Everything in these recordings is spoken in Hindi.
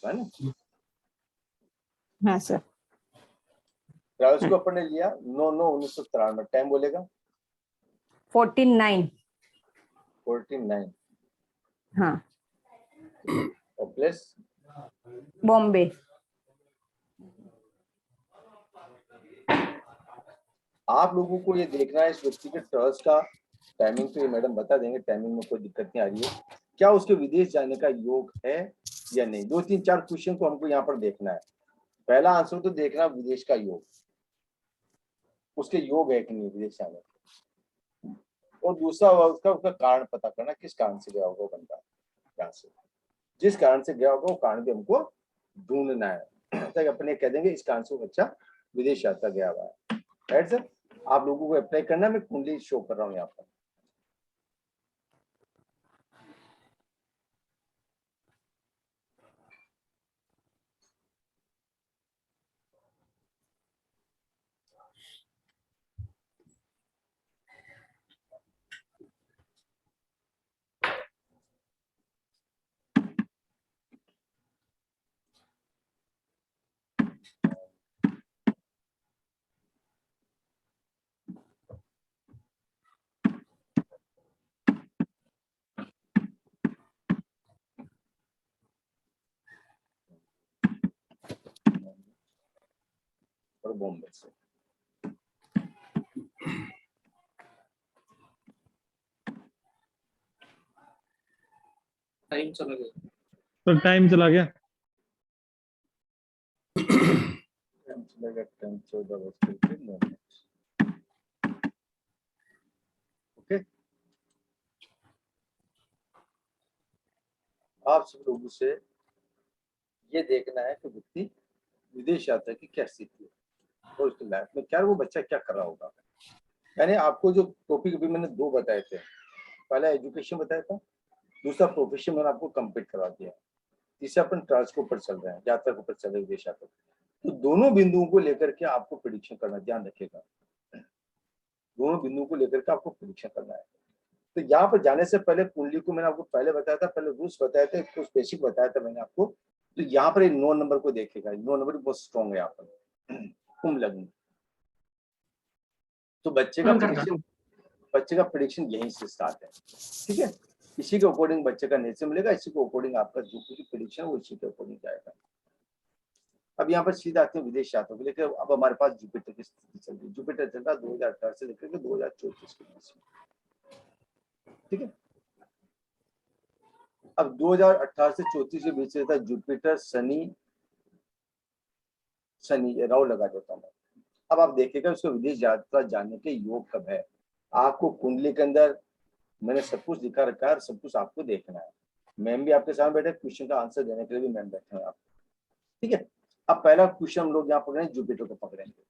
है ना। हाँ सर। ट्रायल्स को अपन ने लिया 9/9/1993। टाइम बोलेगा 49। 49। हाँ। और प्लेस बॉम्बे। आप लोगों को ये देखना है इस व्यक्ति के ट्रायल्स का टाइमिंग, तो ये मैडम बता देंगे, टाइमिंग में कोई दिक्कत नहीं आ रही है। क्या उसके विदेश जाने का योग है या नहीं, 2-3-4 क्वेश्चन को हमको यहाँ पर देखना है। पहला आंसर तो देखना विदेश का योग, उसके योग है कि नहीं विदेश जाने, और दूसरा उसका कारण पता करना, किस कारण से गया होगा बंदा, यहाँ से जिस कारण से गया होगा वो कारण भी हमको ढूंढना है। तक अपने कह देंगे इस कारण से वो बच्चा विदेश यात्रा गया हुआ है। राइट सर, आप लोगों को अप्लाई करना, मैं कुंडली शो कर रहा हूँ यहाँ पर। और बॉम्बे से टाइम चला गया। तो टाइम चला गया। 14:09। ओके, आप सब लोगों से ये देखना है कि व्यक्ति विदेश यात्रा की क्या स्थिति है और उसकी लाइफ में क्या वो बच्चा क्या कर रहा होगा। यानी आपको जो टॉपिक अभी मैंने 2 बताए थे, पहला एजुकेशन बताया था, दूसरा प्रोफेशन मैंने आपको कंप्लीट करवा दिया, तीसरा अपन ट्रांस के ऊपर चल रहे हैं, यात्रा के ऊपर चल रहे हैं, विदेश यात्रा। तो दोनों बिंदुओं को लेकर के आपको प्रेडिक्शन करना, ध्यान रखिएगा, दोनों बिंदुओं को लेकर के आपको प्रेडिक्शन करना है। तो यहाँ पर जाने से पहले कुंडली को मैंने आपको पहले बताया था, पहले रूल्स बताए थे, कुछ बेसिक बताया था मैंने आपको। तो यहाँ पर 9 नंबर को देखेगा, 9 नंबर बहुत स्ट्रॉन्ग है यहाँ पर, कुंभ लग्न। तो बच्चे का प्रेडिक्शन यहीं से स्टार्ट है, ठीक है। इसी के अकॉर्डिंग बच्चे का नेचर मिलेगा, इसी के अकॉर्डिंग आपका जो कुछ प्रेडिक्शन वो इसी के अकॉर्डिंग जाएगा। अब यहाँ पर सीधा आते हैं विदेश यात्रा को लेकर। अब हमारे पास जुपिटर की स्थिति चल रही है, जुपिटर चल रहा है 2018 से लेकर के 2034 के बीच में, ठीक है। अब 2018 से 34 के बीच रहता है जुपिटर, शनि राहु लगा देता हूँ। अब आप देखिएगा उसको विदेश यात्रा जाने के योग कब है। आपको कुंडली के अंदर मैंने सब कुछ दिखा रखा है, सब कुछ आपको देखना है। मैम भी आपके सामने बैठे, क्वेश्चन का आंसर देने के लिए भी मैम बैठे हैं आप, ठीक है। अब पहला क्वेश्चन हम लोग यहाँ पकड़ेंगे, जुपिटर को पकड़ेंगे।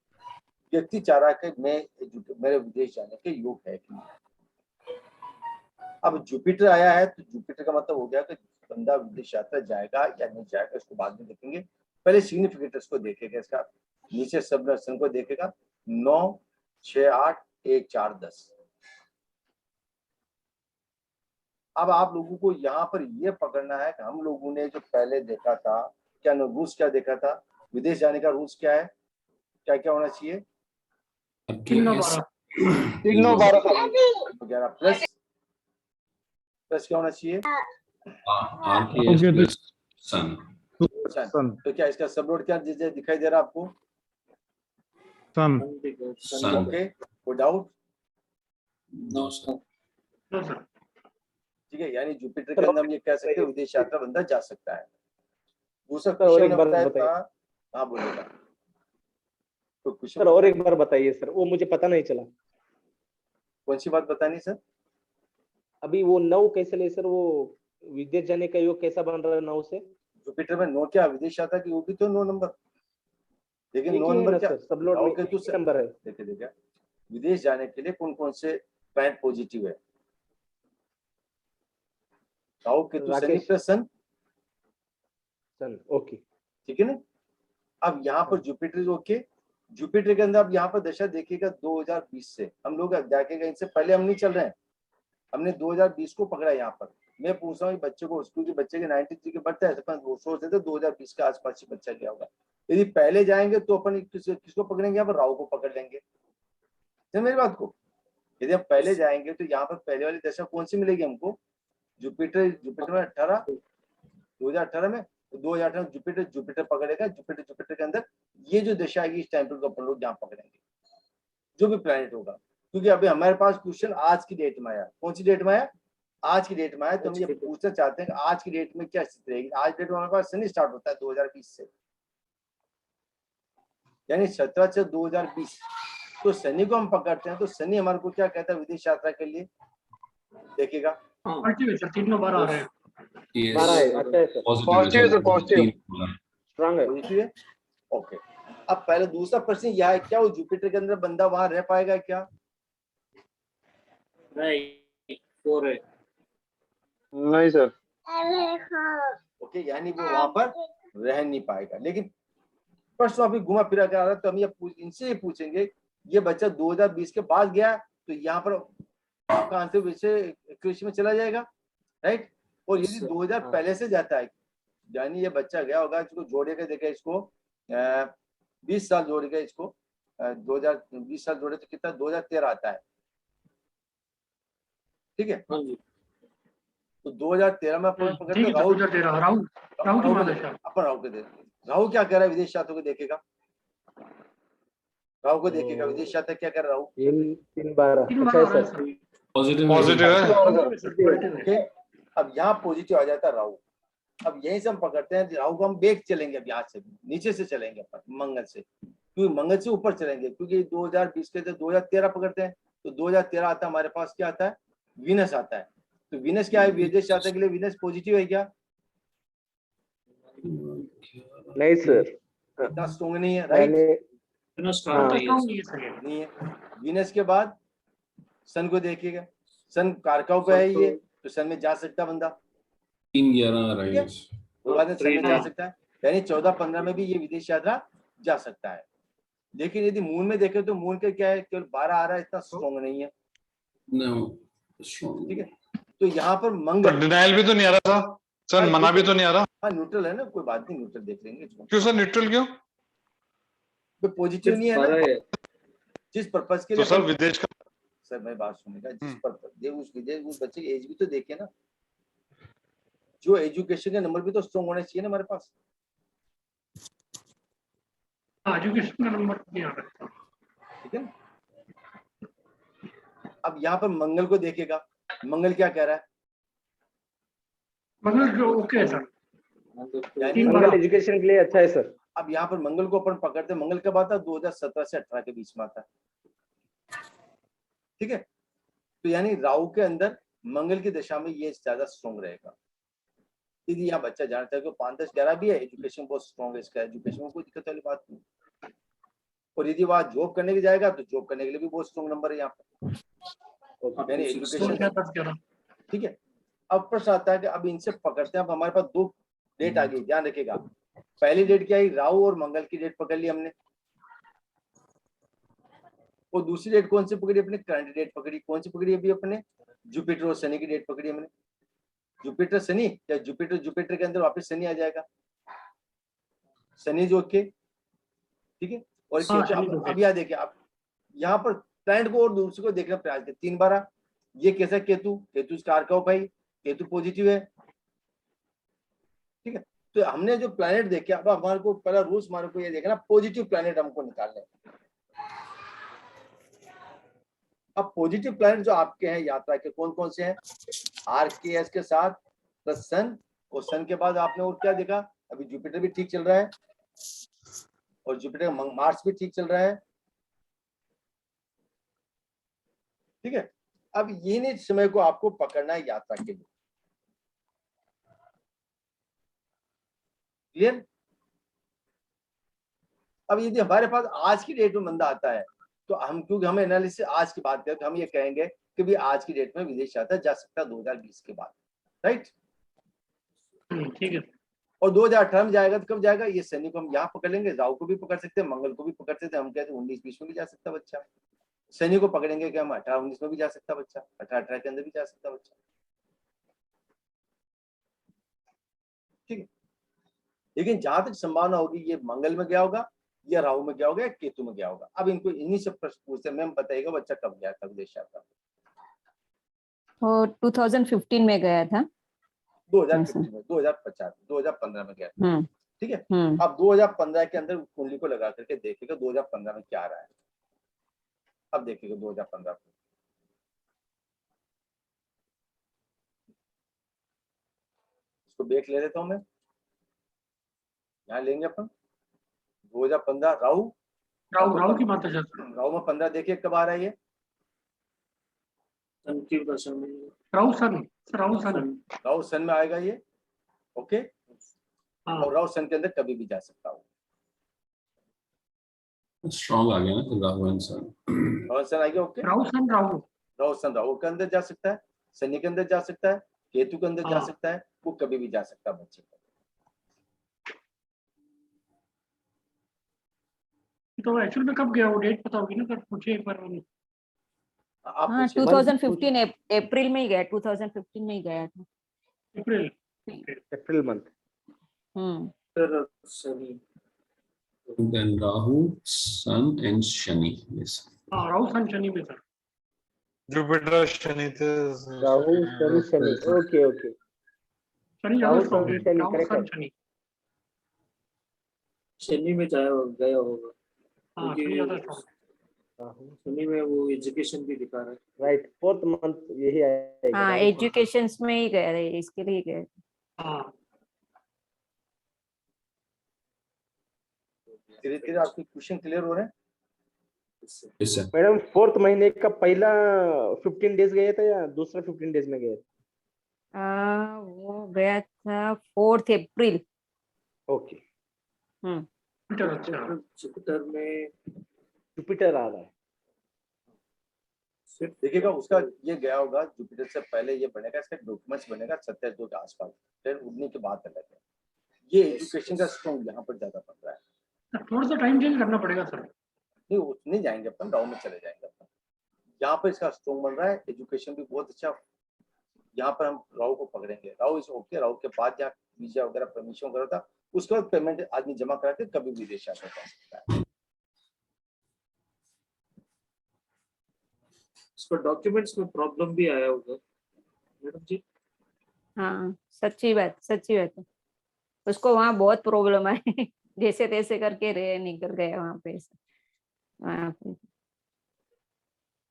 व्यक्ति चाह रहा है कि मेरे विदेश जाने के योग है कि नहीं। अब जुपिटर आया है तो जुपिटर का मतलब हो गया कि बंदा विदेश यात्रा जाएगा या नहीं जाएगा, इसको बाद में देखेंगे। पहले सिग्निफिकेटर्स को देखेगा, इसका नीचे सब दर्शन को देखेगा, 9, 6, 8, 1, 4, 10। अब आप लोगों को यहाँ पर यह पकड़ना है कि हम लोगों ने जो पहले देखा था, क्या रूल्स क्या देखा था, विदेश जाने का रूल्स क्या है, क्या क्या होना चाहिए, 11 प्लस क्या होना चाहिए, सन। तो क्या इसका सब लोड क्या दिखाई दे रहा है आपको, सन। ओके, कोई डाउट, ठीक है। यानी जुपिटर के अंदर हम ये कह सकते हैं विदेश यात्रा बंदा जा सकता है। दूसरा क्वेश्चन बताया था, हाँ बोलेगा तो सर और एक बार बताइए सर, वो मुझे पता नहीं चला। कौन सी बात बतानी सर? अभी वो 9 कैसे ले सर, वो विदेश जाने का योग कैसा बन रहा है 9 से? जुपिटर में 9 क्या विदेश यात्रा की होगी तो 9 नंबर, लेकिन 9 नंबर क्या सब लोड में नंबर है। देखिए विदेश जाने के लिए कौन कौन से प्लैनेट पॉजिटिव है, राहु केतु शनि प्लस सन, ओके ठीक है ना। अब यहाँ पर जुपिटर, ओके, जुपिटर के अंदर अब यहाँ पर दशा देखिएगा 2020 से हम लोग देखेगा, इनसे पहले हम नहीं चल रहे हैं, हमने 2020 को पकड़ा यहाँ पर, मैं पूछ रहा हूँ बच्चे को, स्कूल के बच्चे के 93 के बढ़ता है, अपन वो सोच रहे थे 2020 के आसपास ही बच्चा क्या होगा। यदि पहले जाएंगे तो अपन किसको पकड़ेंगे, यहाँ पर राहु को पकड़ लेंगे। समझ मेरी बात को। यदि हम पहले जाएंगे तो यहाँ पर पहले वाली दशा कौन सी मिलेगी हमको, जुपिटर में 18, 2018 में, 2018 में जुपिटर पकड़ेगा। जुपिटर के अंदर ये जो दशा आएगी इस टाइम पर अपन लोग यहाँ पकड़ेंगे जो भी प्लैनेट होगा। क्योंकि अभी हमारे पास क्वेश्चन आज की डेट में आया, कौन सी डेट में आया, आज की डेट में आया। तो हम ये पूछना चाहते हैं कि आज की डेट में क्या स्थिति रहेगी। आज डेट में हमारे पास शनि स्टार्ट होता है 2020 से, यानी 17 से 2020। तो शनि को हम पकड़ते हैं तो शनि हमारे को क्या कहता है विदेश यात्रा के लिए, देखिएगा। तीन में 12 आ रहे हैं। 12 है, अच्छा है सर, पॉजिटिव है सर, पॉजिटिव स्ट्रांग है। पॉजिटिव है, ओके। अब पहले दूसरा प्रश्न यह है, क्या वो जुपिटर के अंदर बंदा वहां रह पाएगा क्या? नहीं, 4 है। नहीं सर। ओके, यानी वो वहां पर रह नहीं पाएगा। लेकिन प्रश्न अभी घुमा फिरा कर आ रहा है, तो हम ये इनसे ये पूछेंगे, ये बच्चा 2020 के बाद गया तो यहाँ पर आपका आंसर वैसे में चला जाएगा, राइट। और यदि 2000 पहले से जाता है, यानी ये बच्चा गया होगा, इसको जोड़ेगा, देखा इसको 20 साल जोड़ेगा, इसको 2020 साल जोड़े तो कितना 2013 आता है, ठीक है। हाँ जी, तो 2013 में अपन पकड़ते ठीक है, राहु, 2013 राहु की महादशा। अपन राहु के देखते, राहु क्या कह रहा है विदेश यात्रा को देखेगा, राहु को देखेगा विदेश यात्रा क्या कर रहा हूँ। 3-12 अच्छा है सर, पॉजिटिव है। ओके, अब यहाँ पॉजिटिव आ जाता है राहु। अब यहीं से हम पकड़ते हैं राहु को, हम बैक चलेंगे, अब यहाँ से नीचे से चलेंगे अपन मंगल से, क्योंकि मंगल से ऊपर चलेंगे, क्योंकि 2020 के 2013 पकड़ते हैं तो 2013 आता है हमारे पास, क्या आता है, वीनस आता है। तो वीनस क्या है विदेश यात्रा के लिए, वीनस पॉजिटिव है क्या? नहीं सर, इतना स्ट्रॉन्ग नहीं है, राइट, नहीं है। वीनस के बाद सन को देखिएगा, सन कारकाऊ पे है ये, तो सन में जा सकता बंदा, 3-11 राइट, वो बाद में सन में जा सकता है, यानी 14-15 में भी ये विदेश यात्रा जा सकता है। लेकिन यदि मून में देखें तो मून के क्या है, केवल 12 आ रहा है, इतना स्ट्रॉन्ग नहीं है, ठीक है। तो यहाँ पर मंगल, डिनाइल भी तो नहीं आ रहा था सर, मना भी तो नहीं आ रहा। हाँ न्यूट्रल है ना, कोई बात नहीं, न्यूट्रल देख लेंगे इसको। क्यों सर न्यूट्रल क्यों? पॉजिटिव नहीं है ना, जिस पर्पस के तो लिए सर विदेश का, सर मैं बात सुनेगा, जिस पर्पस दे उस विदेश, उस बच्चे की एज भी तो देखे ना, जो एजुकेशन के नंबर भी तो स्ट्रॉन्ग होने चाहिए ना हमारे पास, एजुकेशन का नंबर नहीं आ रहा है, ठीक है ना। अब यहाँ पर मंगल को देखेगा, मंगल क्या कह रहा है, मंगल ओके है सर, यानी मंगल एजुकेशन के लिए अच्छा है सर। अब यहाँ पर मंगल को अपन पकड़ते हैं, मंगल कब आता है, 2017 से 18 के बीच में आता है, ठीक है। तो यानी राहु के अंदर मंगल की दशा में ये ज्यादा स्ट्रॉन्ग रहेगा। यदि यहाँ बच्चा जानता है कि 5-10-11 भी है, एजुकेशन बहुत स्ट्रॉन्ग है इसका, एजुकेशन में कोई दिक्कत वाली बात नहीं। और यदि वहाँ जॉब करने के जाएगा तो जॉब करने के लिए भी बहुत स्ट्रॉन्ग नंबर है यहाँ पर, यानी एजुकेशन, ठीक है। अब प्रश्न आता है कि अब इनसे पकड़ते हैं, अब हमारे पास 2 डेट आ गई, ध्यान रखिएगा। पहली डेट क्या है, राहु और मंगल की डेट पकड़ ली हमने, और दूसरी डेट कौन सी पकड़ी अपने, करंट डेट पकड़ी। कौन सी पकड़ी अभी अपने, जुपिटर और शनि की डेट पकड़ी हमने, जुपिटर शनि, या जुपिटर के अंदर वापस शनि आ जाएगा, शनि जो के, ठीक है। और अब यहाँ देखिए, आप यहाँ पर प्लैनेट को और दूसरे को देखने प्रयास करें, 3-12 ये कैसा, केतु कारकाऊ भाई, केतु पॉजिटिव है, ठीक है। तो हमने जो प्लैनेट देखे, अब हमारे को पहला रूल्स हमारे को ये देखना, पॉजिटिव प्लैनेट हमको निकालने। अब पॉजिटिव प्लैनेट जो आपके हैं यात्रा के, कौन कौन से हैं, RKS के साथ प्लस सन, और सन के बाद आपने और क्या देखा, अभी जुपिटर भी ठीक चल रहा है, और जुपिटर मार्स भी ठीक चल रहा है, ठीक है। अब ये समय को आपको पकड़ना है यात्रा के लिए, क्लियर। अब यदि हमारे पास आज की डेट में बंदा आता है तो हम, क्योंकि हम एनालिसिस आज की बात करें तो हम ये कहेंगे कि भी आज की डेट में विदेश यात्रा जा सकता है 2020 के बाद, राइट, ठीक है। और 2018 में जाएगा तो कब जाएगा, ये शनि को हम यहाँ पकड़ लेंगे, राहु को भी पकड़ सकते हैं, मंगल को भी पकड़ सकते हैं, हम कहते हैं 19-20 में भी जा सकता बच्चा, शनि को पकड़ेंगे कि हम 18-19 में भी जा सकता बच्चा, 18-18 के अंदर भी जा सकता बच्चा, लेकिन जहां तक संभावना होगी ये मंगल में गया होगा या राहु में गया होगा या केतु में गया होगा। अब इनको इन्हीं से प्रश्न पूछते, मैम बताइएगा बच्चा कब गया था विदेश यात्रा? वो 2015 में गया था। 2015 में, 2050, 2015 में गया था। हम्म ठीक है, हम्म अब 2015 के अंदर कुंडली को लगा करके देखिएगा 2015 में क्या आ रहा है। अब देखिएगा 2015 में इसको देख ले लेता हूं मैं, यहाँ लेंगे अपन 2015 राहु राहु की बात है सर। राहु में 15 देखिए कब आ रहा है ये। राहु सन राहु सन में आएगा ये। ओके, हाँ और राहु सन के अंदर कभी भी जा सकता हो। स्ट्रॉन्ग आ गया ना राहु एंड सन। राहु सन आ गया। ओके, राहु सन राहु के अंदर जा सकता है, शनि के अंदर जा सकता है, केतु के अंदर जा हाँ। सकता है, वो कभी भी जा सकता है बच्चे का। तो एक्चुअल में कब गया वो, डेट पता होगी ना सर, पूछिए एक बार। आप हाँ, पूछिए। 2015 अप्रैल में ही गया, 2015 में ही गया था। April month. Then Rahu, Sun and Shani. Yes. हाँ, राहु सन शनि में सर। जुपिटर शनि थे। Rahu Shani Shani, okay okay. शनि राहु ज्यादा स्ट्रॉन्ग है। शनि, राहु correct सन है। शनि। शनि में गया होगा, हाँ, शनि ज्यादा स्ट्रॉन्ग है। राहु शनि में वो एजुकेशन भी दिखा रहा है। राइट, 4th मंथ यही आएगा। हाँ, राहु का। एजुकेशन में ही गया है, इसके लिए गया। हाँ, धीरे धीरे आपके क्वेश्चन क्लियर हो रहे हैं। Yes, sir. मैडम 4th महीने का पहला 15 डेज गया था या दूसरा 15 डेज में गया था? वो गया था 4 अप्रैल। ओके, जुपिटर अच्छा। जुपिटर में जुपिटर आ रहा है। देखिएगा उसका ये गया होगा जुपिटर से पहले, ये बनेगा, इसका डॉक्यूमेंट्स बनेगा 27 के आसपास, फिर उड़ने के बाद अलग है। ये एजुकेशन का स्ट्रॉन्ग यहाँ पर ज्यादा बन रहा है। थोड़ा सा टाइम चेंज करना पड़ेगा सर। नहीं, उतने जाएंगे अपन, राहु में चले जाएंगे अपन। यहाँ पर इसका स्ट्रॉन्ग बन रहा है, एजुकेशन भी बहुत अच्छा। यहाँ पर हम राहु को पकड़ेंगे, राहु इस ओके। राहु के बाद जहाँ वीजा वगैरह परमिशन वगैरह था, उसके बाद पेमेंट आदमी जमा करा के कभी भी विदेश जा सकता है। उसका डॉक्यूमेंट्स में प्रॉब्लम भी आया होगा मैडम जी। हाँ, सच्ची बात है। उसको वहाँ बहुत प्रॉब्लम आई। जैसे तैसे करके निकल गया वहाँ पे।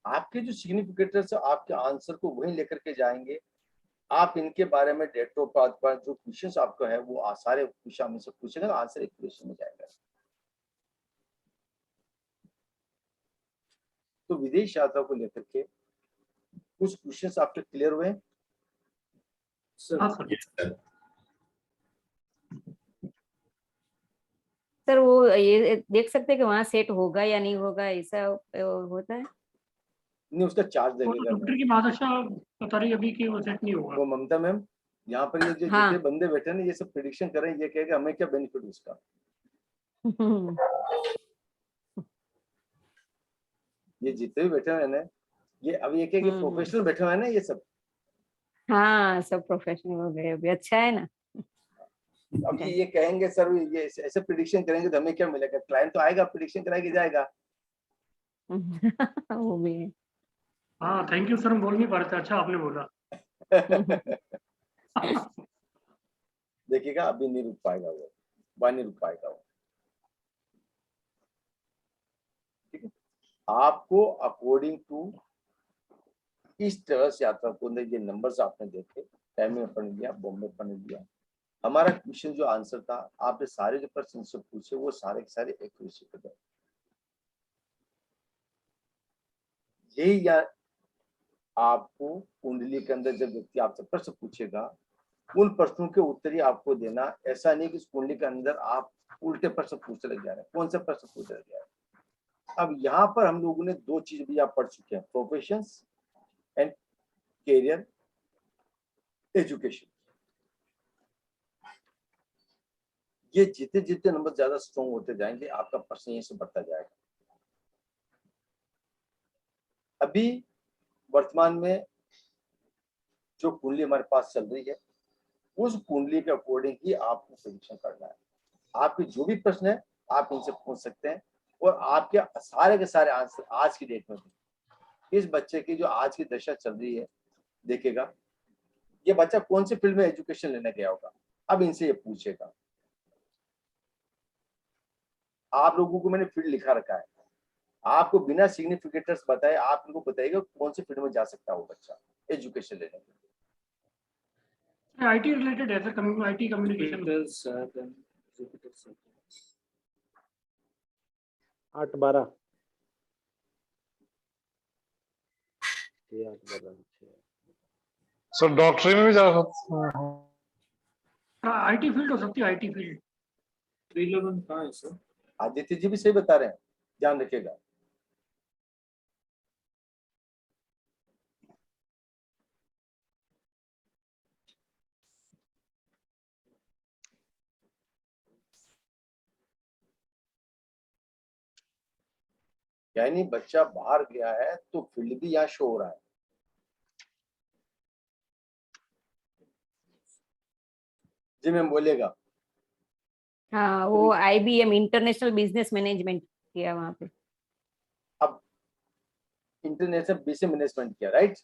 आपके जो सिग्निफिकेटर्स आपके आंसर को वहीं लेकर के जाएंगे। आप इनके बारे में डेट ऑफ बर्थ पर जो क्वेश्चंस आपको है वो सारे क्वेश्चन में से पूछेगा, आंसर एक क्वेश्चन में जाएगा। तो विदेश यात्रा को लेकर के कुछ क्वेश्चंस आपके क्लियर हुए? हाँ सर। Yes, sir. सर वो ये देख सकते हैं कि वहाँ सेट होगा या नहीं होगा, ऐसा होता है? नहीं, उसका चार्ज लगेगा। डॉक्टर की बादशाह बता रही अभी कि वो सेट नहीं होगा। वो ममता मैम, यहाँ पर ये जो हाँ। जितने बंदे बैठे हैं ना, ये सब प्रेडिक्शन कर रहे हैं, ये कहेगा हमें क्या बेनिफिट उसका। ये जितने भी बैठे हुए हैं ना, ये अभी एक प्रोफेशनल बैठे हुए हैं ना ये सब। हाँ, सब प्रोफेशनल हो गए अभी, अच्छा है ना। अब ये कहेंगे सर ये ऐसे प्रेडिक्शन करेंगे तो हमें क्या मिलेगा? क्लाइंट तो आएगा, प्रेडिक्शन करा के जाएगा। वो भी है। हाँ, थैंक यू सर, हम बोल नहीं पा रहे थे, अच्छा आपने बोला। देखिएगा अभी नहीं रुक पाएगा वो, वह नहीं रुक पाएगा वो। ठीक है, आपको अकॉर्डिंग टू इस ट्रेवल्स यात्रा को अंदर ये नंबर्स आपने देखे, टाइमिंग अपन लिया, बॉम्बे अपन लिया। हमारा क्वेश्चन जो आंसर था, आपने सारे जो प्रश्न से पूछे वो सारे के सारे एक्यूरेसी पे गए। यही या आपको कुंडली के अंदर जब व्यक्ति आपसे प्रश्न पूछेगा, उन प्रश्नों के उत्तर ही आपको देना। ऐसा नहीं कि इस कुंडली के अंदर आप उल्टे प्रश्न पूछते लग जा रहे हैं। कौन सा प्रश्न पूछते लग जा रहे हैं? अब यहाँ पर हम लोगों ने दो चीज भी आप पढ़ चुके हैं, प्रोफेशंस एंड कैरियर एजुकेशन। ये जितने जितने नंबर ज्यादा स्ट्रॉन्ग होते जाएंगे, आपका प्रश्न यहीं से बढ़ता जाएगा। अभी वर्तमान में जो कुंडली हमारे पास चल रही है, उस कुंडली के अकॉर्डिंग ही आपको प्रेडिक्शन करना है। आपके जो भी प्रश्न है आप इनसे पूछ सकते हैं, और आपके सारे के सारे आंसर आज की डेट में भी। इस बच्चे की जो आज की दशा चल रही है, देखेगा ये बच्चा कौन से फील्ड में एजुकेशन लेने गया होगा, अब इनसे ये पूछेगा। आप लोगों को मैंने फील्ड लिखा रखा है, आपको बिना सिग्निफिकेटर्स बताए आप इनको बताइएगा कौन से फील्ड में जा सकता है वो बच्चा एजुकेशन लेने के लिए। आईटी रिलेटेड है sir, IT communication. Jupiter 7, Jupiter 7. 8-12 8-12 sir डॉक्टरी में भी जा सकते हैं। आईटी फील्ड हो सकती है, आईटी फील्ड। 311 कहाँ है सर? आदित्य जी भी सही बता रहे हैं, ध्यान रखिएगा। यानी बच्चा बाहर गया है तो फील्ड भी यहाँ शो हो रहा है। जी मैम बोलेगा। हाँ, वो IBM इंटरनेशनल बिजनेस मैनेजमेंट किया वहाँ पे। अब इंटरनेशनल बिजनेस मैनेजमेंट किया, राइट।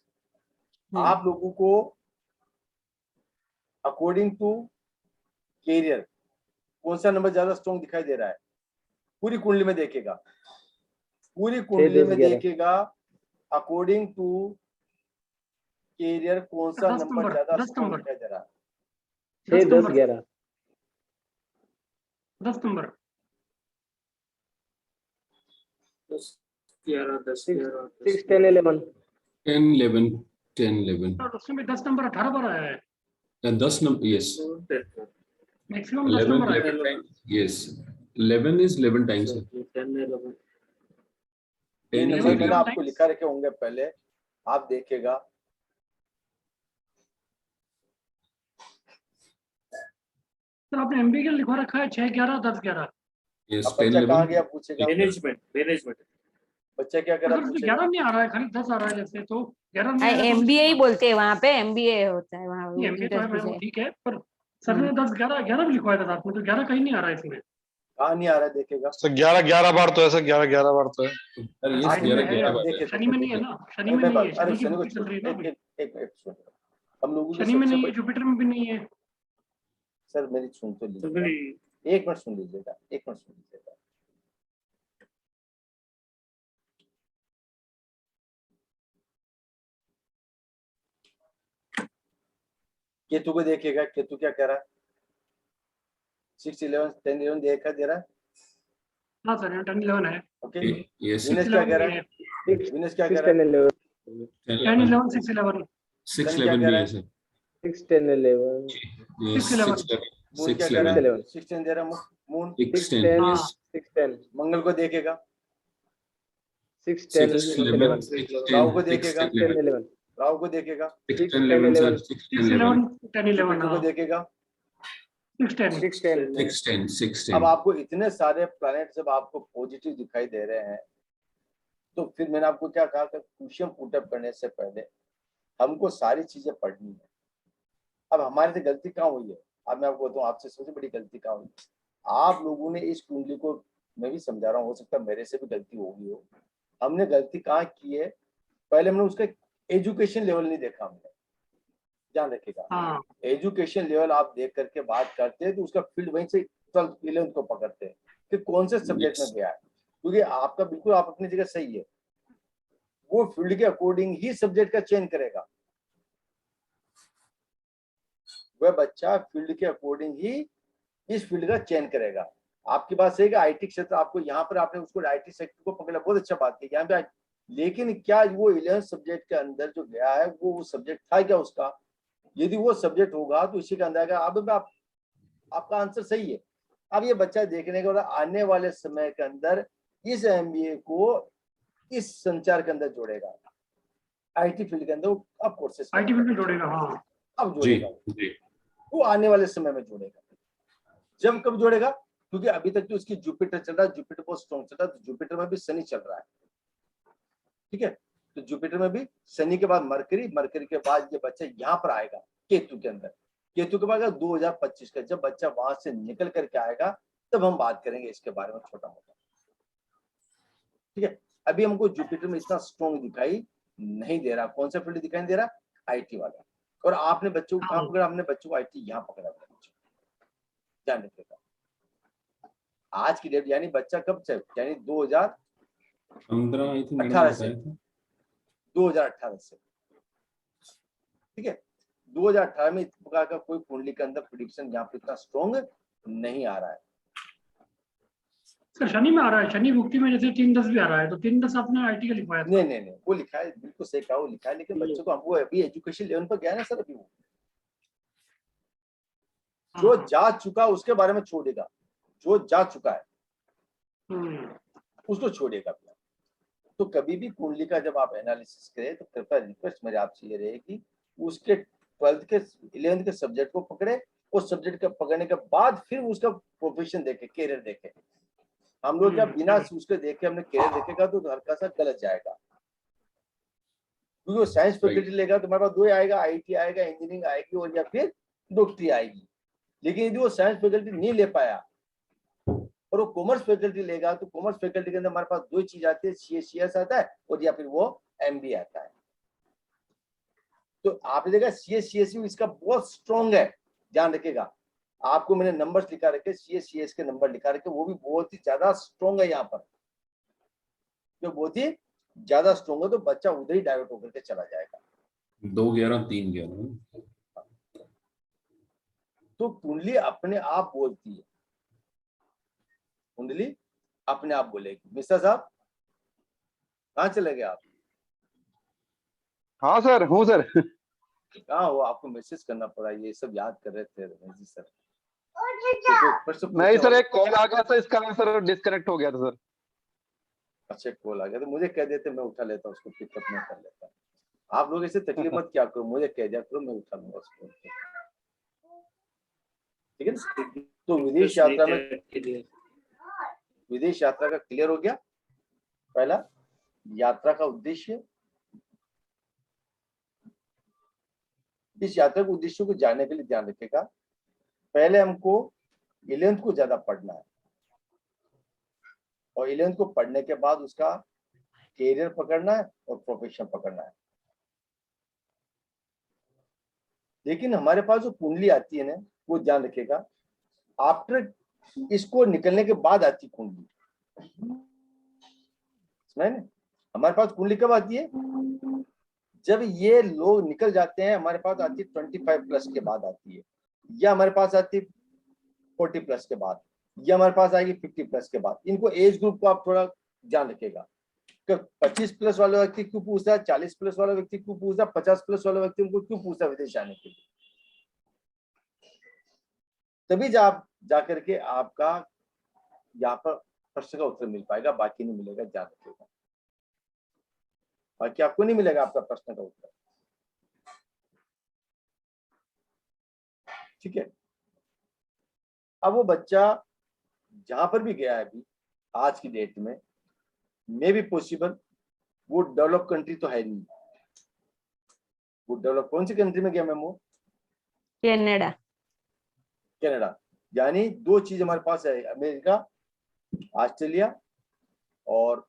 आप लोगों को अकॉर्डिंग टू कैरियर कौन सा नंबर ज्यादा स्ट्रॉन्ग दिखाई दे रहा है, पूरी कुंडली में देखेगा, पूरी कुंडली में देखेगा अकॉर्डिंग टू कैरियर कौन सा नंबर ज्यादा स्ट्रॉन्ग दिखाई दे रहा है। 6, 10, 11 10 नंबर 10, 11, 10, 11, 6, 10, 11 10, 11, 10, 11. और उसमें 10 नंबर 18 बार आया है, And 10 number, yes. Maximum 10 11, number आया है। 11 times. Yes. 11 is 11 times. sir. 10, 11. 10 is number 11. मैंने आपको लिखा रखे होंगे पहले, आप देखेगा। तो आपने एमबीए के लिखवा रखा है 6, 11, 10, 11। Yes, अब 10, बच्चा कहाँ 11. गया पूछेगा, मैनेजमेंट बच्चा क्या करा मतलब पूछेगा। 11 नहीं आ रहा है, खाली 10 आ रहा है जैसे, तो 11 नहीं आया तो MBA ही बोलते हैं वहाँ पे, MBA होता है वहाँ। एमबीए तो है, वो ठीक है, पर सर ने 10, 11 भी लिखवाया था साथ में, तो 11 कहीं नहीं आ रहा है इसमें। कहाँ नहीं आ रहा है देखेगा। सर 11 बार तो है सर, 11 बार तो है। Sir, yes, शनि में 11, है, 11 बार देखिए है. शनि में नहीं है ना, शनि में नहीं है, अरे शनि की शनि को बुद्धि चल रही है ना अभी। एक सुन, हम लोगों के शनि में सबसे नहीं है, जुपिटर में भी नहीं है। सर मेरी सुन तो तो लीजिएगा, फिर एक मिनट सुन लीजिएगा, एक मिनट सुन लीजिएगा। केतु को देखिएगा, केतु क्या कह रहा है, 6, 11, 10, 11 देखा दे रहा है। हाँ सर, 10, 11 है। Okay, Yes, Vinesh sir. क्या कह रहा है, 6, विनेश क्या 6, कह रहा 10, है, 11 10, 10, 11, 6, 11। 6, सन क्या 11 कह भी रहा है है, sir. 6, 10, 11 Yes, 6, 11. 6, 11. मून 6, क्या कह रहा 11. है, 6, 10 दे रहा है मून। 6, 6, 10. 10 Yes. 6, 10 मंगल को देखेगा, 6, 6, 10, 11. 11 6, राहु 10. को 6, देखेगा, 10, 11. 11 राहु को देखेगा, 6, 6, 10, 10, 11 sir. 11 6, 6, 10, 11. 11, 10, 11 जुपिटर को हाँ, देखेगा। 6, 10। 6, 10 6, 10. 6, अब 10. आपको इतने सारे प्लैनेट जब आपको पॉजिटिव दिखाई दे रहे हैं, तो फिर मैंने आपको क्या कहा कि क्वेश्चन पुटअप करने से पहले हमको सारी चीजें पढ़नी है। अब हमारे से गलती कहाँ हुई है, अब मैं आपको बताऊँ आपसे सबसे बड़ी गलती कहाँ हुई। आप लोगों ने इस कुंडली को, मैं भी समझा रहा हूँ, हो सकता है मेरे से भी गलती होगी हो, हमने गलती कहाँ की है, पहले हमने उसका एजुकेशन लेवल नहीं देखा, हमने, ध्यान रखिएगा। हाँ, एजुकेशन लेवल आप देख करके बात करते हैं तो उसका फील्ड वहीं से 12th 11th को पकड़ते हैं कि कौन से सब्जेक्ट में गया है, क्योंकि आपका बिल्कुल आप अपनी जगह सही है, वो फील्ड के अकॉर्डिंग ही सब्जेक्ट का चयन करेगा। वह बच्चा फील्ड के अकॉर्डिंग ही इस फील्ड का चयन करेगा। आपकी बात सही है, आईटी क्षेत्र आपको यहाँ पर आपने उसको आईटी सेक्टर को पकड़ा, बहुत अच्छा बात की यहाँ पे, लेकिन क्या वो 11 सब्जेक्ट के अंदर जो गया है वो सब्जेक्ट था क्या उसका, यदि वो सब्जेक्ट होगा तो इसी का अंदर आएगा। अब आपका आंसर सही है। अब ये बच्चा देखने के बाद आने वाले समय के अंदर इस एमबीए को इस संचार के अंदर जोड़ेगा, आईटी फील्ड के अंदर अब कोर्सेस आईटी फील्ड में जोड़ेगा। हाँ, अब जी, जोड़ेगा, जी. वो आने वाले समय में जोड़ेगा। जब कब जोड़ेगा, क्योंकि अभी तक तो इसकी जुपिटर चल रहा है, जुपिटर बहुत स्ट्रॉन्ग चल रहा है, तो जुपिटर में भी शनि चल रहा है, ठीक है। तो जुपिटर में भी शनि के बाद मरकरी, मरकरी के बाद ये बच्चा यहाँ पर आएगा केतु के अंदर, केतु के बाद 2025 का जब बच्चा वहां से निकल करके आएगा तब हम बात करेंगे इसके बारे में छोटा मोटा। ठीक है, अभी हमको जुपिटर में इतना स्ट्रॉन्ग दिखाई नहीं दे रहा। कौन सा फील्ड दिखाई नहीं दे रहा? आईटी वाला। और आपने बच्चों को कहाँ पकड़ा? हमने बच्चों को आईटी यहाँ पकड़ा था। ध्यान रखिएगा, आज की डेट यानी बच्चा कब से, यानी 15 से 2018 से, ठीक है, 2018 में इस प्रकार का कोई कुंडली के अंदर प्रेडिक्शन यहाँ पे इतना स्ट्रॉन्ग नहीं आ रहा है। सर शनि में आ रहा है, शनि भुक्ति में जैसे 3-10 भी आ रहा है, तो 3-10 आपने आईटी का लिखवाया था। नहीं, वो लिखा है, बिल्कुल सही कहा, वो लिखा है, लेकिन बच्चों को हमको अभी एजुकेशन लेवल पर गया ना सर, अभी वो जो जा चुका उसके बारे में छोड़ेगा, जो जा चुका है उसको छोड़ेगा। तो कभी भी कुंडली का जब आप एनालिसिस करें तो कृपया रिक्वेस्ट मेरे आपसे ये रहेगी, उसके 12th के 11th के सब्जेक्ट को पकड़े, उस सब्जेक्ट का पकड़ने के बाद फिर उसका प्रोफेशन देखे, कैरियर देखे। हम लोग जब बिना उसके देखे हमने कैरियर देखेगा तो हल्का सा गलत जाएगा, क्योंकि वो साइंस फैकल्टी लेगा तो हमारे पास 2 आएगा, आईटी आएगा, इंजीनियरिंग आएगी और या फिर डॉक्टरी आएगी। लेकिन यदि वो साइंस फैकल्टी नहीं ले पाया और वो कॉमर्स फैकल्टी लेगा तो कॉमर्स फैकल्टी के अंदर हमारे पास 2 चीज आती है, सीएस आता है और या फिर वो एमबीए आता है। तो आपने देखा सीएस इसका बहुत स्ट्रॉन्ग है, ध्यान रखिएगा। आपको मैंने नंबर्स लिखा रखे, सीएस के नंबर लिखा रखे, वो भी बहुत ही ज्यादा स्ट्रॉन्ग है यहाँ पर, जो बहुत ही ज्यादा स्ट्रॉन्ग है, तो बच्चा उधर ही डाइवर्ट होकर के चला जाएगा। 2 11 3 11। तो कुंडली अपने आप बोलती है, कुंडली अपने आप बोलेगी। मिश्रा साहब कहाँ चले गए आप? हाँ सर, हूँ सर। कहाँ हो? आपको मैसेज करना पड़ा, ये सब याद कर रहे थे रमेश जी सर। नहीं सर, एक कॉल आ गया था, इसका सर डिस्कनेक्ट हो गया था सर। अच्छा कॉल आ गया तो मुझे कह देते, मैं उठा लेता, उसको पिकअप में कर लेता। आप लोग ऐसे तकलीफ मत क्या करो, मुझे कह दिया करो, मैं उठा लूंगा उसको, ठीक है ना। तो विदेश यात्रा का क्लियर हो गया। पहला, यात्रा का उद्देश्य, इस यात्रा के उद्देश्य को जानने के लिए ध्यान रखिएगा, पहले हमको 11th को ज्यादा पढ़ना है और 11th को पढ़ने के बाद उसका कैरियर पकड़ना है और प्रोफेशन पकड़ना है। लेकिन हमारे पास जो कुंडली आती है ना, वो ध्यान रखिएगा, आफ्टर इसको निकलने के बाद आती कुंडली। हमारे पास कुंडली कब आती है? जब ये लोग निकल जाते हैं, हमारे पास आती है 25+ के बाद आती है, या हमारे पास आती है 40+ के बाद, या हमारे पास आएगी 50+ के बाद। इनको एज ग्रुप को आप थोड़ा ध्यान रखिएगा। 25+ वाला व्यक्ति क्यों पूछता है, 40+ वाला व्यक्ति क्यों पूछता है, 50+ वाला व्यक्ति उनको क्यों पूछता है विदेश आने के लिए। तभी जाकर के आपका यहाँ पर प्रश्न का उत्तर मिल पाएगा, बाकी नहीं मिलेगा, ध्यान रखिएगा। बाकी आपको नहीं मिलेगा आपका प्रश्न का उत्तर, ठीक है। अब वो बच्चा जहां पर भी गया है अभी आज की डेट में, मे भी पॉसिबल वो डेवलप कंट्री तो है नहीं। वो डेवलप कौन सी कंट्री में गया मैम? वो कनाडा। कनाडा, यानी 2 चीज हमारे पास है, अमेरिका, ऑस्ट्रेलिया और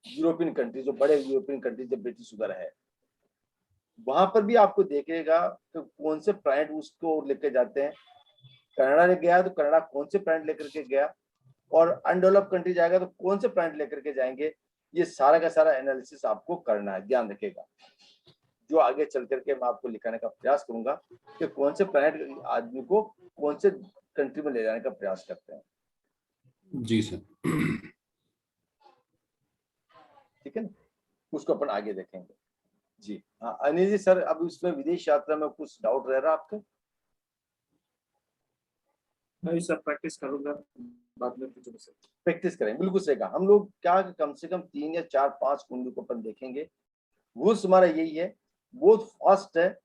यूरोपियन कंट्री, जो बड़े यूरोपियन कंट्री जो ब्रिटिश वगैरह है, वहां पर भी आपको देखेगा तो कौन से प्लानेट उसको लेकर जाते हैं। कनाडा ले गया तो कनाडा कौन से प्लानेट लेकर के गया, और अनडेवलप कंट्री जाएगा तो कौन से प्लानेट लेकर के जाएंगे। ये सारा का सारा एनालिसिस आपको करना है, ध्यान रखिएगा। जो आगे चल करके मैं आपको लिखाने का प्रयास करूंगा कि कौन से प्लानेट आदमी को कौन से कंट्री में ले जाने का प्रयास करते हैं। जी सर। ठीक है ना, उसको अपन आगे देखेंगे। जी हाँ अनिल जी सर, अब उसमें विदेश यात्रा में कुछ डाउट रह रहा आपको? नहीं सर, प्रैक्टिस करूंगा, बाद में पूछूंगा सर। प्रैक्टिस करें, बिल्कुल सही कहा। हम लोग क्या कम से कम 3 या 4 5 कुंडली को अपन देखेंगे। रूल्स हमारा यही है, बहुत फास्ट है,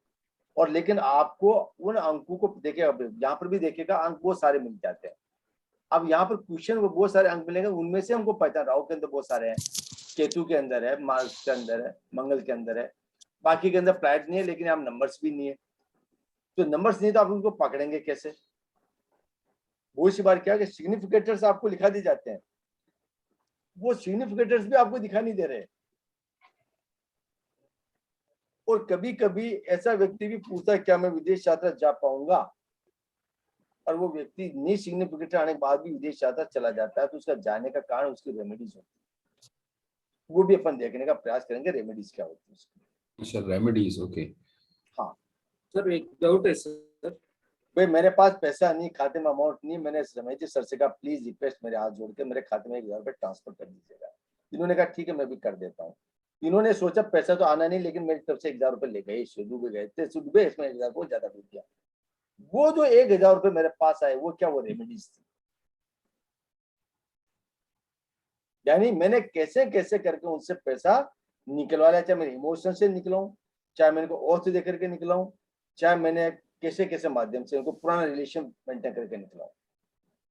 और लेकिन आपको उन अंकों को देखिएगा, यहाँ पर भी देखिएगा अंक बहुत सारे मिल जाते हैं। अब यहाँ पर क्वेश्चन वो बहुत सारे अंक मिलेंगे, उनमें से हमको पहचान, राहु के अंदर बहुत सारे हैं, केतु के अंदर है, मार्स के अंदर है, मंगल के अंदर है, बाकी के अंदर प्लैनेट नहीं है, लेकिन यहाँ नंबर्स भी नहीं है। तो नंबर्स नहीं तो आप उनको पकड़ेंगे कैसे? बहुत सी बार क्या कि सिग्निफिकेटर्स आपको लिखा दिए जाते हैं, वो सिग्निफिकेटर्स भी आपको दिखा नहीं दे रहे। और कभी कभी ऐसा व्यक्ति भी पूछता है क्या मैं विदेश यात्रा जा पाऊंगा, और वो व्यक्ति नहीं सिग्निफिकेटर आने के बाद भी विदेश यात्रा चला जाता है, तो उसका जाने का कारण उसकी रेमेडीज होती है, वो भी अपन देखने का प्रयास करेंगे रेमेडीज क्या होती है उसकी। अच्छा, रेमेडीज, ओके। हाँ सर एक डाउट है सर। भाई मेरे पास पैसा नहीं, खाते में अमाउंट नहीं, मैंने रमेश जी सर से कहा प्लीज रिक्वेस्ट मेरे हाथ जोड़ के मेरे खाते में 1000 रुपये ट्रांसफर कर दीजिएगा। इन्होंने कहा ठीक है मैं भी कर देता हूँ। इन्होंने सोचा पैसा तो आना नहीं, लेकिन मेरी तरफ से 1000 रुपये ले गए, डूबे गए थे, डूबे इसमें 1000 बहुत ज्यादा डूब गया। वो जो 1000 रुपये मेरे पास आए वो क्या, वो रेमेडीज थी। यानी मैंने कैसे कैसे करके उनसे पैसा निकलवा लिया, चाहे मेरे इमोशन से निकलाऊं, चाहे मैंने को औरत दे करके निकलाऊं, चाहे मैंने कैसे कैसे माध्यम से उनको पुराना रिलेशन मेंटेन करके निकलाऊं।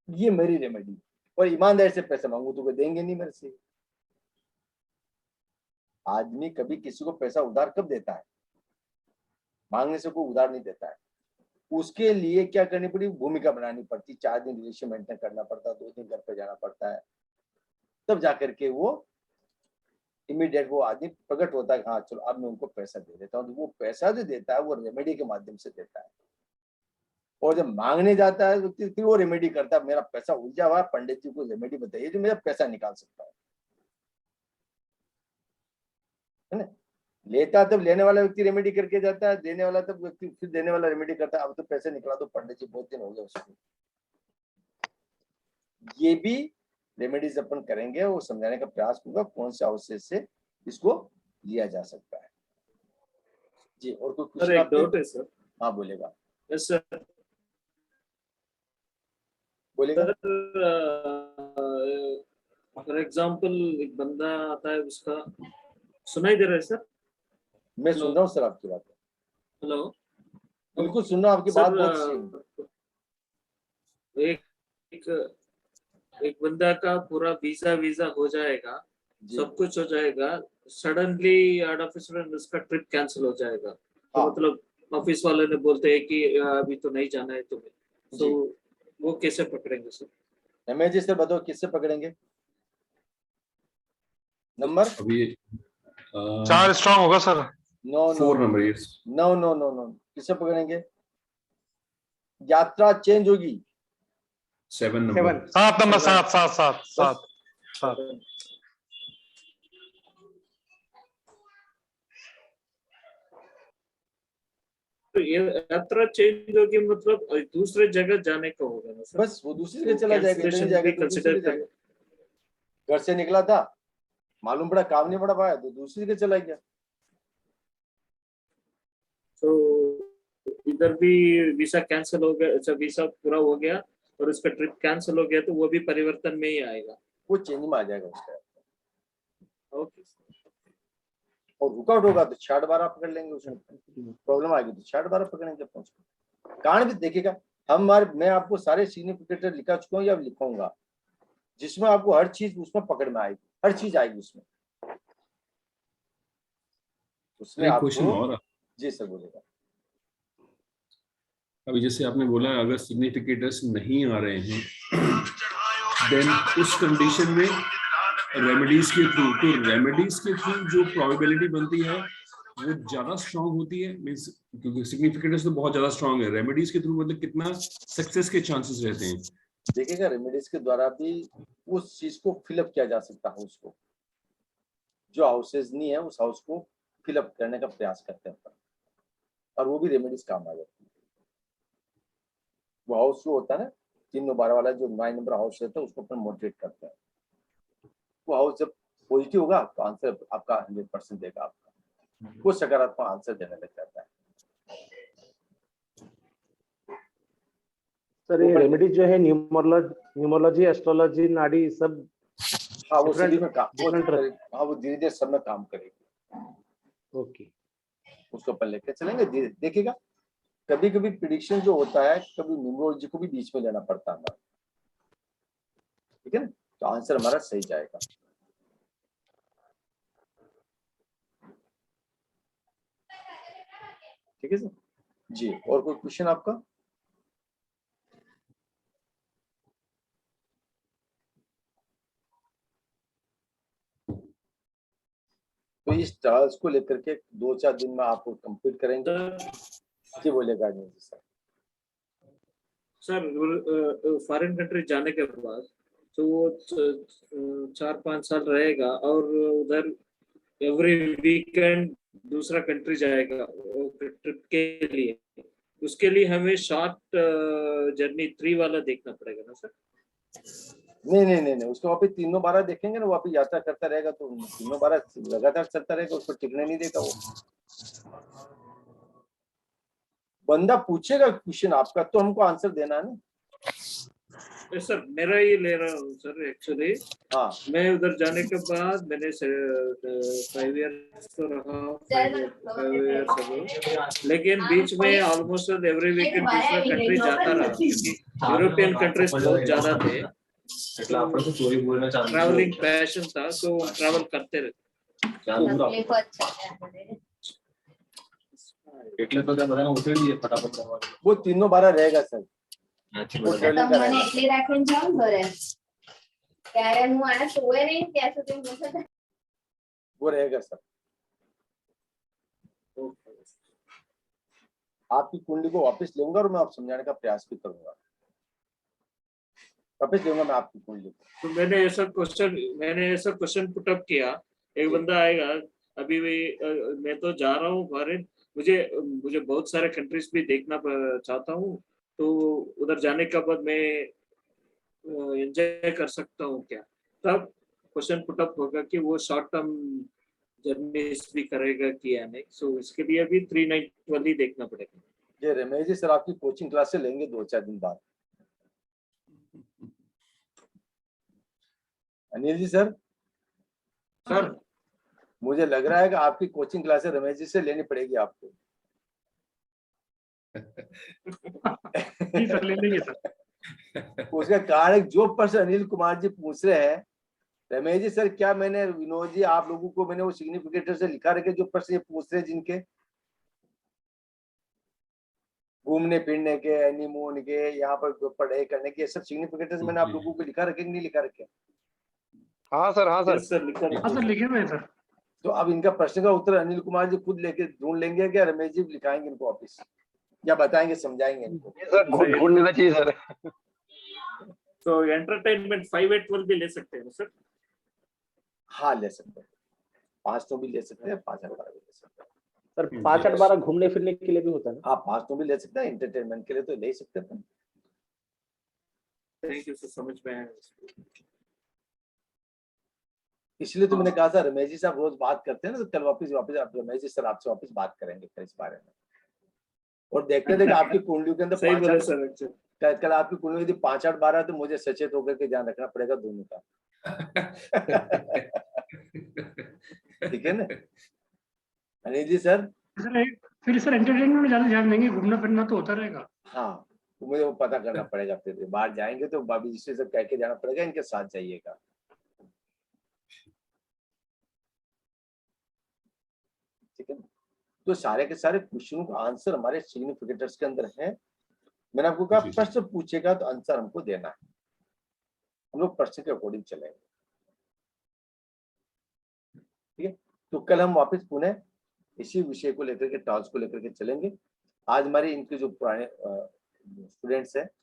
ये मेरी रेमेडी। और ईमानदारी से पैसा मांगू तो कोई देंगे नहीं मेरे से। आदमी कभी किसी को पैसा उधार कब देता है? मांगने से कोई उधार नहीं देता है। उसके लिए क्या करनी पड़ी, भूमिका बनानी पड़ती, 4 दिन रिलेशन मेंटेन करना पड़ता, 2 दिन घर पे जाना पड़ता है, तब जाकर के वो इमीडिएट वो आदमी प्रकट होता है हाँ चलो अब मैं उनको पैसा दे देता हूँ। तो वो पैसा जो देता है वो रेमेडी के माध्यम से देता है। और जब मांगने जाता है व्यक्ति फिर वो रेमेडी करता है, मेरा पैसा उलझा हुआ है, पंडित जी को रेमेडी बताइए जो मेरा पैसा निकाल सकता है ना। लेता तब लेने वाला व्यक्ति रेमेडी करके जाता है, देने वाला तब व्यक्ति फिर देने वाला रेमेडी करता है। अब तो पैसे निकला तो पंडित जी बहुत दिन हो गए उसको। ये भी रेमेडीज अपन करेंगे और समझाने का प्रयास होगा कौन से अवसर से इसको लिया जा सकता है। जी और कोई सर क्वेश्चन एक डाउट है सर। हाँ बोलेगा, यस सर। बोलेगा। सर फॉर एग्जांपल एक बंदा आता है, उसका सुनाई दे रहा है सर? मैं सुन रहा हूँ सर आपकी बात, हेलो। बिल्कुल सुन रहा हूँ आपकी बात बहुत अच्छी है। एक एक एक बंदा का पूरा वीजा हो जाएगा, जी सब कुछ हो जाएगा, सडनली आउट ऑफ सडन उसका ट्रिप कैंसिल हो जाएगा। तो हाँ। मतलब ऑफिस वाले ने बोलते हैं कि अभी तो नहीं जाना है तुम्हें, तो वो कैसे पकड़ेंगे सर? रमेश जी सर बताओ किससे पकड़ेंगे नंबर? अभी 4 स्ट्रांग होगा sir. No no 4 number, yes. No no no no, किससे पकड़ेंगे? यात्रा चेंज होगी। 7 नंबर। 7 नंबर, 7 7 7 7 7। तो ये यात्रा चेंज होगी मतलब दूसरे जगह जाने का होगा ना सर? बस वो दूसरी जगह चला जाएगा, इधर नहीं जाएगा तो दूसरी जगह जाएगा। घर से निकला था, मालूम पड़ा काम नहीं पड़ा पाया तो दूसरी जगह चला गया। तो इधर भी वीसा कैंसिल हो गया, अच्छा वीसा पूरा हो गया और उसका ट्रिप कैंसिल हो गया, तो वो भी परिवर्तन में ही आएगा। वो चेंज में आ जाएगा उसका। ओके। और रुकावट होगा तो 6-12 पकड़ लेंगे, उसमें प्रॉब्लम आएगी तो 6-12 पकड़ेंगे। पहुंच कारण भी देखिएगा, मैं आपको सारे सिग्निफिकेटर लिखा चुका हूँ या लिखूंगा जिसमें आपको हर चीज उसमें पकड़ में आएगी, हर चीज आएगी उसमें एक क्वेश्चन आपको। और। जी सर बोलेगा। अभी जैसे आपने बोला अगर सिग्निफिकेटर्स नहीं आ रहे हैं देन उस कंडीशन में रेमेडीज के थ्रू, तो रेमेडीज के थ्रू जो प्रोबेबिलिटी बनती है वो ज्यादा स्ट्रांग होती है, मींस क्योंकि सिग्निफिकेटर्स तो बहुत ज्यादा स्ट्रांग है, रेमेडीज के थ्रू मतलब कितना सक्सेस के चांसेस रहते हैं? देखिएगा रेमेडीज के द्वारा भी उस चीज को फिलअप किया जा सकता है, उसको जो हाउसेज नहीं है उस हाउस को फिलअप करने का प्रयास करते हैं और वो भी रेमेडीज काम आ जाती है। वो हाउस जो होता है ना 3-9-12 वाला जो 9 नंबर हाउस रहता है उसको अपन मोटिवेट करते हैं। वो हाउस जब पॉजिटिव होगा तो आंसर आपका 100% देगा, आपका वो सकारात्मक आंसर देने लग जाता है। सर ये रेमेडी जो है न्यूमरोलॉजी, एस्ट्रोलॉजी, नाड़ी सब। हाँ वो सभी में काम, different हाँ वो धीरे धीरे सब में काम करेगी। ओके। उसको अपन लेके चलेंगे धीरे। देखिएगा कभी कभी प्रिडिक्शन जो होता है कभी न्यूमरोलॉजी को भी बीच में लेना पड़ता है हमारा, ठीक है ना, तो आंसर हमारा सही जाएगा। ठीक है सर जी। और कोई क्वेश्चन आपका? इस टास्क को लेकर के 2-4 दिन में आप कंप्लीट करेंगे? जी बोलेगा नहीं सर। सर फॉरेन कंट्री जाने के बाद तो वो 4-5 साल रहेगा और उधर एवरी वीकेंड दूसरा कंट्री जाएगा ट्रिप के लिए, उसके लिए हमें शॉर्ट जर्नी 3 वाला देखना पड़ेगा ना सर? नहीं, उसको वापिस 3-12 देखेंगे ना, वापिस यात्रा करता रहेगा तो 3-12 लगातार चलता रहेगा, उसको टिकने नहीं देगा वो। बंदा पूछेगा क्वेश्चन आपका तो हमको आंसर देना है ना। सर मेरा ही ले रहा हूँ सर एक्चुअली। हाँ मैं उधर जाने के बाद मैंने 5 इयर्स तो रहा, 5 इयर्स अगो, लेकिन बीच में ऑलमोस्ट एवरी वीकेंड दूसरा कंट्री जाता रहा क्योंकि यूरोपियन कंट्रीज बहुत ज्यादा थे, ट्रैवलिंग पैशन था तो ट्रैवल करते रहते। वो 3-12 रहेगा सर। वो ट्रेनिंग का रहेगा। એટલી રાખીને જાઉં ઘરે ત્યારે હું આને સોએ નહીં ત્યાં સુધી હું वो रहेगा सर। आपकी कुंडली को वापस लूंगा और मैं आप समझाने का प्रयास भी करूंगा। वापस लूंगा मैं आपकी कुंडली को। तो मैंने ऐसा क्वेश्चन पुट अप किया, एक बंदा आएगा अभी भी मैं तो जा रहा हूँ फॉरेन, मुझे बहुत सारे कंट्रीज भी देखना चाहता हूँ, तो उधर जाने के बाद मैं एंजॉय कर सकता हूँ क्या? तब क्वेश्चन पुट अप होगा कि वो शॉर्ट टर्म जर्नीज भी करेगा कि या नहीं। सो इसके लिए भी 3 नाइट वाली देखना पड़ेगा। ये रमेश जी सर आपकी कोचिंग क्लास से लेंगे 2-4 दिन बाद। अनिल जी सर मुझे लग रहा है कि आपकी कोचिंग क्लासेस रमेश जी से लेनी पड़ेगी आपको। जी सर ले लेंगे सर। उसका कारण जो प्रश्न अनिल कुमार जी पूछ रहे हैं, रमेश जी सर क्या मैंने विनोद जी आप लोगों को मैंने वो सिग्निफिकेटर से लिखा रखे जो प्रश्न ये पूछ रहे हैं जिनके घूमने फिरने के, हनीमून के, यहाँ पर पढ़ाई करने के, सब सिग्निफिकेटर्स मैंने आप लोगों को लिखा रखे नहीं लिखा रखे? हाँ सर हाँ सर लिखे हुए हैं सर। तो अब इनका प्रश्न का उत्तर अनिल कुमार जी खुद लेके ढूंढ लेंगे क्या रमेश जी लिखाएंगे इनको ऑफिस या बताएंगे समझाएंगे इनको? सर ढूंढ लेना चाहिए सर। तो एंटरटेनमेंट 5-8 भी ले सकते हैं सर? हाँ ले सकते हैं, 5 तो भी ले सकते हैं, 5-8-12 भी ले सकते हैं सर। 5-8-12 घूमने फिरने के लिए भी होता है ना? हाँ 5 तो भी ले सकते हैं, एंटरटेनमेंट के लिए तो ले सकते हैं। थैंक यू सर, समझ में आया। इसलिए तो मैंने कहा था रमेश जी साहब रोज बात करते हैं ना, तो कल वापस आप रमेश जी सर आपसे वापस बात करेंगे फिर इस बारे में, और देखते थे कि आपकी कुंडली के अंदर सही बोला सर। कल आपकी कुंडली यदि 5-8-12 तो मुझे सचेत होकर के ध्यान रखना पड़ेगा दोनों का। ठीक है ना अनिल जी सर? फिर सर एंटरटेनमेंट में ज्यादा ध्यान देंगे, घूमना फिरना तो होता रहेगा। हाँ तो मुझे वो पता करना पड़ेगा, फिर बाहर जाएंगे तो भाभी जी से सब कह के जाना पड़ेगा, इनके साथ जाइएगा। ठीक है, तो सारे के सारे क्वेश्चनों का आंसर हमारे सिग्निफिकेटर्स के अंदर है। मैंने आपको कहा प्रश्न पूछेगा तो आंसर हमको देना है, हम लोग प्रश्न के अकॉर्डिंग चलेंगे। ठीक है, तो कल हम वापस पुनः इसी विषय को लेकर के टास्क को लेकर के चलेंगे। आज हमारे इनके जो पुराने स्टूडेंट्स हैं